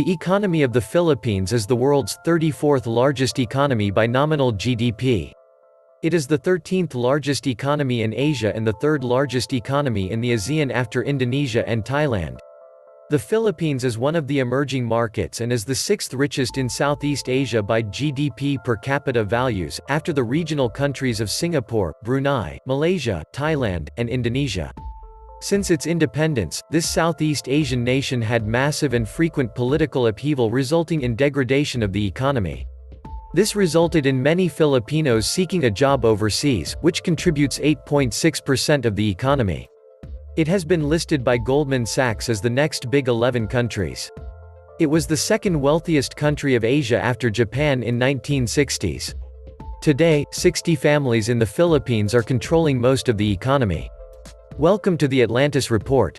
The economy of the Philippines is the world's 34th largest economy by nominal GDP. It is the 13th largest economy in Asia and the third largest economy in the ASEAN after Indonesia and Thailand. The Philippines is one of the emerging markets and is the sixth richest in Southeast Asia by GDP per capita values, after the regional countries of Singapore, Brunei, Malaysia, Thailand, and Indonesia. Since its independence, this Southeast Asian nation had massive and frequent political upheaval resulting in degradation of the economy. This resulted in many Filipinos seeking a job overseas, which contributes 8.6% of the economy. It has been listed by Goldman Sachs as the next big 11 countries. It was the second wealthiest country of Asia after Japan in 1960s. Today, 60 families in the Philippines are controlling most of the economy. Welcome to the Atlantis Report.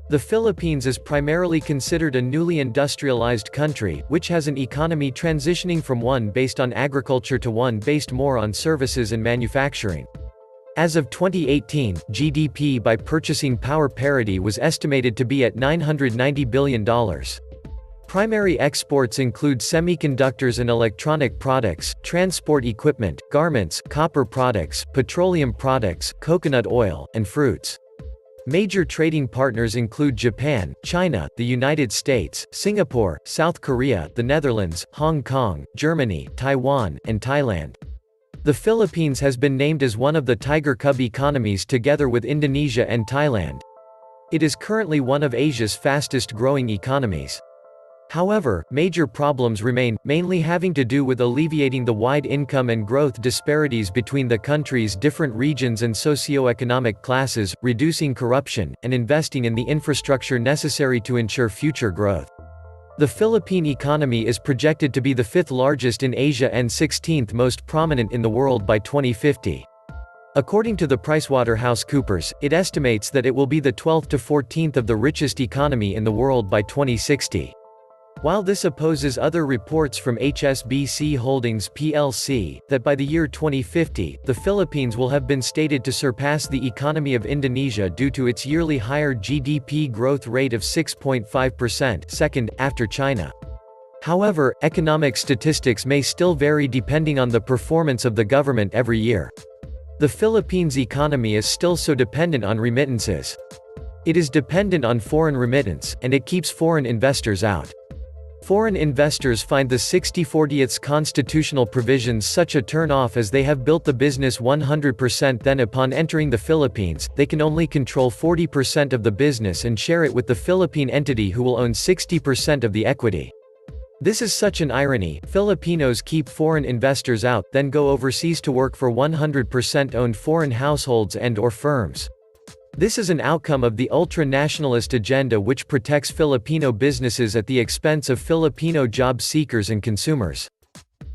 The Philippines is primarily considered a newly industrialized country, which has an economy transitioning from one based on agriculture to one based more on services and manufacturing. As of 2018, GDP by purchasing power parity was estimated to be at $990 billion. Primary exports include semiconductors and electronic products, transport equipment, garments, copper products, petroleum products, coconut oil, and fruits. Major trading partners include Japan, China, the United States, Singapore, South Korea, the Netherlands, Hong Kong, Germany, Taiwan, and Thailand. The Philippines has been named as one of the Tiger Cub economies together with Indonesia and Thailand. It is currently one of Asia's fastest-growing economies. However, major problems remain, mainly having to do with alleviating the wide income and growth disparities between the country's different regions and socio-economic classes, reducing corruption, and investing in the infrastructure necessary to ensure future growth. The Philippine economy is projected to be the fifth largest in Asia and 16th most prominent in the world by 2050. According to the PricewaterhouseCoopers, it estimates that it will be the 12th to 14th of the richest economy in the world by 2060. While this opposes other reports from HSBC Holdings plc, that by the year 2050, the Philippines will have been stated to surpass the economy of Indonesia due to its yearly higher GDP growth rate of 6.5%, second, after China. However, economic statistics may still vary depending on the performance of the government every year. The Philippines' economy is still so dependent on remittances. It is dependent on foreign remittance, and it keeps foreign investors out. Foreign investors find the 60/40th constitutional provisions such a turn-off as they have built the business 100%, then upon entering the Philippines, they can only control 40% of the business and share it with the Philippine entity who will own 60% of the equity. This is such an irony. Filipinos keep foreign investors out, then go overseas to work for 100% owned foreign households and/or firms. This is an outcome of the ultra-nationalist agenda which protects Filipino businesses at the expense of Filipino job seekers and consumers.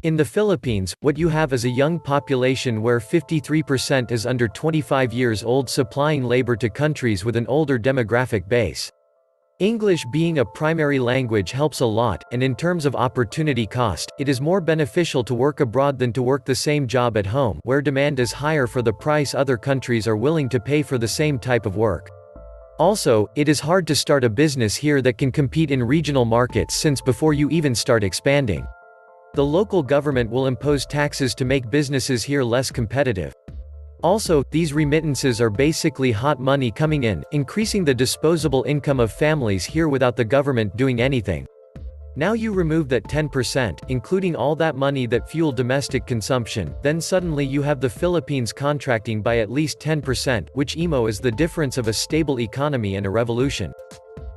In the Philippines, what you have is a young population where 53% is under 25 years old, supplying labor to countries with an older demographic base. English being a primary language helps a lot, and in terms of opportunity cost, it is more beneficial to work abroad than to work the same job at home, where demand is higher for the price other countries are willing to pay for the same type of work. Also, it is hard to start a business here that can compete in regional markets since before you even start expanding, the local government will impose taxes to make businesses here less competitive. Also, these remittances are basically hot money coming in, increasing the disposable income of families here without the government doing anything. Now you remove that 10%, including all that money that fuel domestic consumption, then suddenly you have the Philippines contracting by at least 10%, which EMO is the difference of a stable economy and a revolution.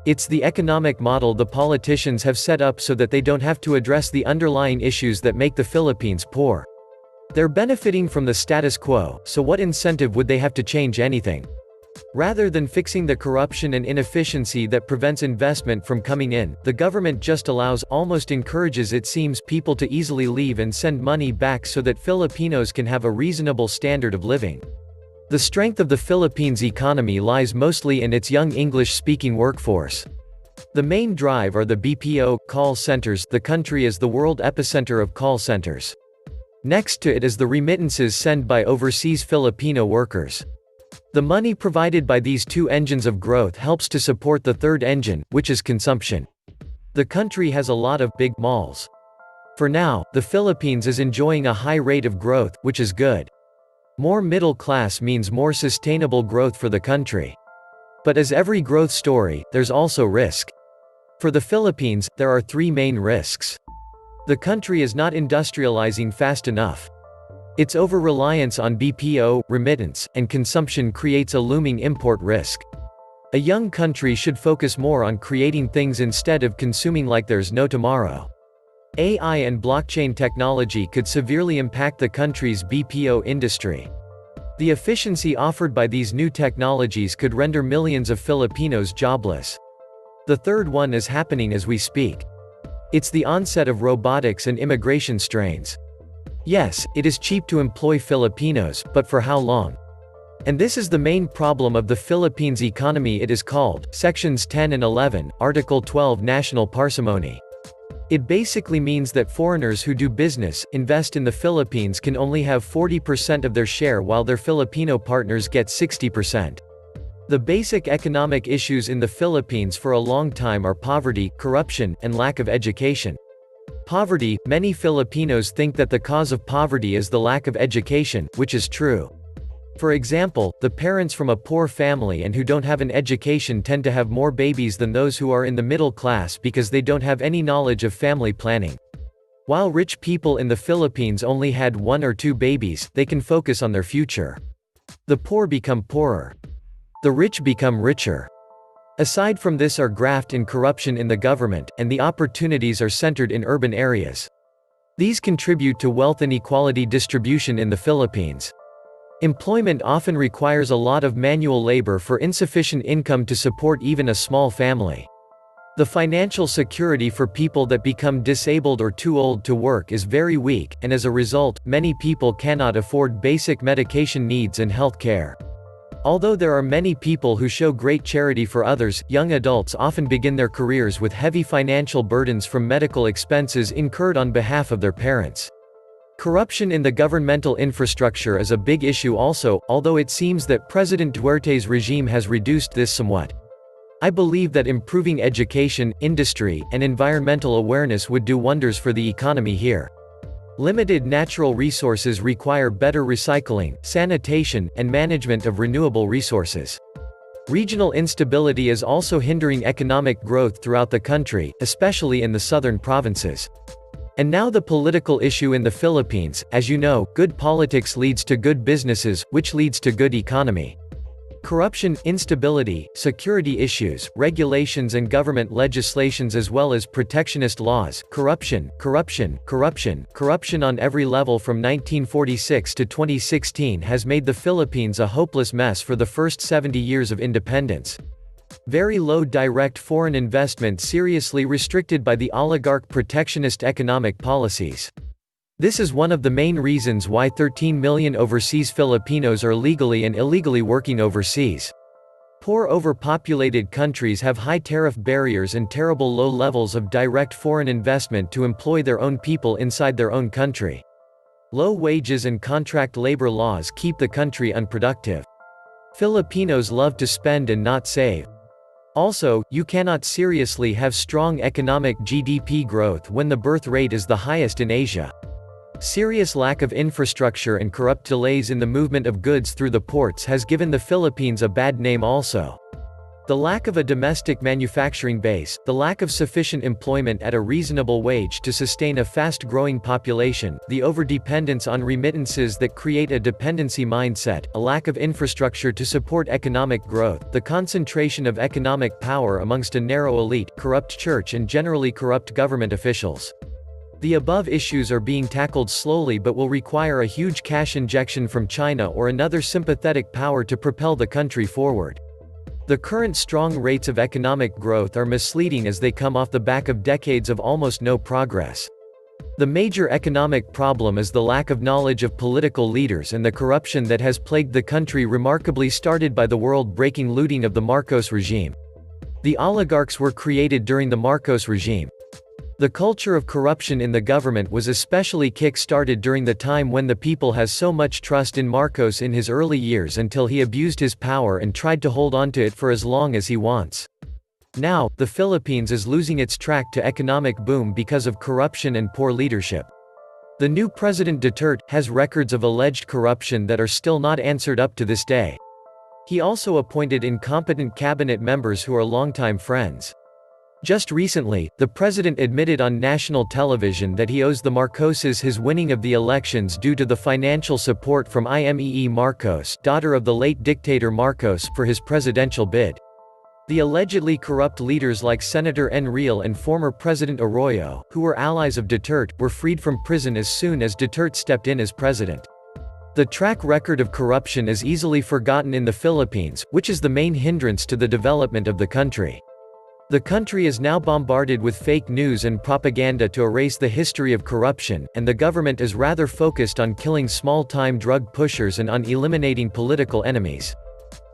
It's the economic model the politicians have set up so that they don't have to address the underlying issues that make the Philippines poor. They're benefiting from the status quo, so what incentive would they have to change anything? Rather than fixing the corruption and inefficiency that prevents investment from coming in, the government just allows, almost encourages it seems, people to easily leave and send money back so that Filipinos can have a reasonable standard of living. The strength of the Philippines' economy lies mostly in its young English-speaking workforce. The main drive are the BPO call centers. The country is the world epicenter of call centers. Next to it is the remittances sent by overseas Filipino workers. The money provided by these two engines of growth helps to support the third engine, which is consumption. The country has a lot of big malls. For now, the Philippines is enjoying a high rate of growth, which is good. More middle class means more sustainable growth for the country. But as every growth story, there's also risk. For the Philippines, there are three main risks. The country is not industrializing fast enough. Its over-reliance on BPO, remittance, and consumption creates a looming import risk. A young country should focus more on creating things instead of consuming like there's no tomorrow. AI and blockchain technology could severely impact the country's BPO industry. The efficiency offered by these new technologies could render millions of Filipinos jobless. The third one is happening as we speak. It's the onset of robotics and immigration strains. Yes, it is cheap to employ Filipinos, but for how long? And this is the main problem of the Philippines economy. It is called, Sections 10 and 11, Article 12 National Parsimony. It basically means that foreigners who do business, invest in the Philippines can only have 40% of their share while their Filipino partners get 60%. The basic economic issues in the Philippines for a long time are poverty, corruption, and lack of education. Poverty, many Filipinos think that the cause of poverty is the lack of education, which is true. For example, the parents from a poor family and who don't have an education tend to have more babies than those who are in the middle class because they don't have any knowledge of family planning. While rich people in the Philippines only had 1 or 2 babies, they can focus on their future. The poor become poorer. The rich become richer. Aside from this are graft and corruption in the government, and the opportunities are centered in urban areas. These contribute to wealth inequality distribution in the Philippines. Employment often requires a lot of manual labor for insufficient income to support even a small family. The financial security for people that become disabled or too old to work is very weak, and as a result, many people cannot afford basic medication needs and health care. Although there are many people who show great charity for others, young adults often begin their careers with heavy financial burdens from medical expenses incurred on behalf of their parents. Corruption in the governmental infrastructure is a big issue also, although it seems that President Duterte's regime has reduced this somewhat. I believe that improving education, industry, and environmental awareness would do wonders for the economy here. Limited natural resources require better recycling, sanitation, and management of renewable resources. Regional instability is also hindering economic growth throughout the country, especially in the southern provinces. And now the political issue in the Philippines. As you know, good politics leads to good businesses, which leads to good economy. Corruption, instability, security issues, regulations and government legislations as well as protectionist laws, corruption on every level from 1946 to 2016 has made the Philippines a hopeless mess for the first 70 years of independence. Very low direct foreign investment seriously restricted by the oligarch protectionist economic policies. This is one of the main reasons why 13 million overseas Filipinos are legally and illegally working overseas. Poor overpopulated countries have high tariff barriers and terrible low levels of direct foreign investment to employ their own people inside their own country. Low wages and contract labor laws keep the country unproductive. Filipinos love to spend and not save. Also, you cannot seriously have strong economic GDP growth when the birth rate is the highest in Asia. Serious lack of infrastructure and corrupt delays in the movement of goods through the ports has given the Philippines a bad name also. The lack of a domestic manufacturing base, the lack of sufficient employment at a reasonable wage to sustain a fast-growing population, the overdependence on remittances that create a dependency mindset, a lack of infrastructure to support economic growth, the concentration of economic power amongst a narrow elite, corrupt church and generally corrupt government officials. The above issues are being tackled slowly but will require a huge cash injection from China or another sympathetic power to propel the country forward. The current strong rates of economic growth are misleading as they come off the back of decades of almost no progress. The major economic problem is the lack of knowledge of political leaders and the corruption that has plagued the country, remarkably started by the world-breaking looting of the Marcos regime. The oligarchs were created during the Marcos regime. The culture of corruption in the government was especially kick-started during the time when the people has so much trust in Marcos in his early years until he abused his power and tried to hold on to it for as long as he wants. Now, the Philippines is losing its track to economic boom because of corruption and poor leadership. The new President Duterte has records of alleged corruption that are still not answered up to this day. He also appointed incompetent cabinet members who are longtime friends. Just recently, the president admitted on national television that he owes the Marcoses his winning of the elections due to the financial support from Imee Marcos, daughter of the late dictator Marcos, for his presidential bid. The allegedly corrupt leaders like Senator Enrile and former President Arroyo, who were allies of Duterte, were freed from prison as soon as Duterte stepped in as president. The track record of corruption is easily forgotten in the Philippines, which is the main hindrance to the development of the country. The country is now bombarded with fake news and propaganda to erase the history of corruption, and the government is rather focused on killing small-time drug pushers and on eliminating political enemies.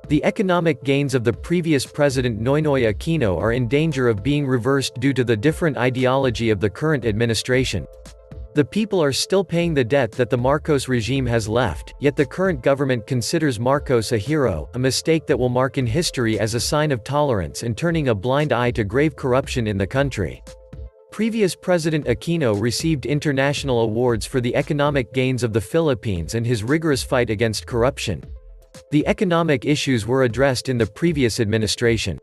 The economic gains of the previous president Noynoy Aquino are in danger of being reversed due to the different ideology of the current administration. The people are still paying the debt that the Marcos regime has left, yet the current government considers Marcos a hero, a mistake that will mark in history as a sign of tolerance and turning a blind eye to grave corruption in the country. Previous President Aquino received international awards for the economic gains of the Philippines and his rigorous fight against corruption. The economic issues were addressed in the previous administration.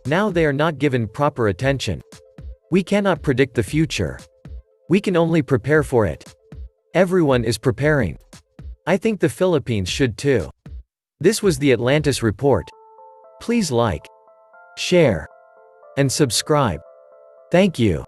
Now they are not given proper attention. We cannot predict the future. We can only prepare for it. Everyone is preparing. I think the Philippines should too. This was the Atlantis Report. Please like, share, and subscribe. Thank you.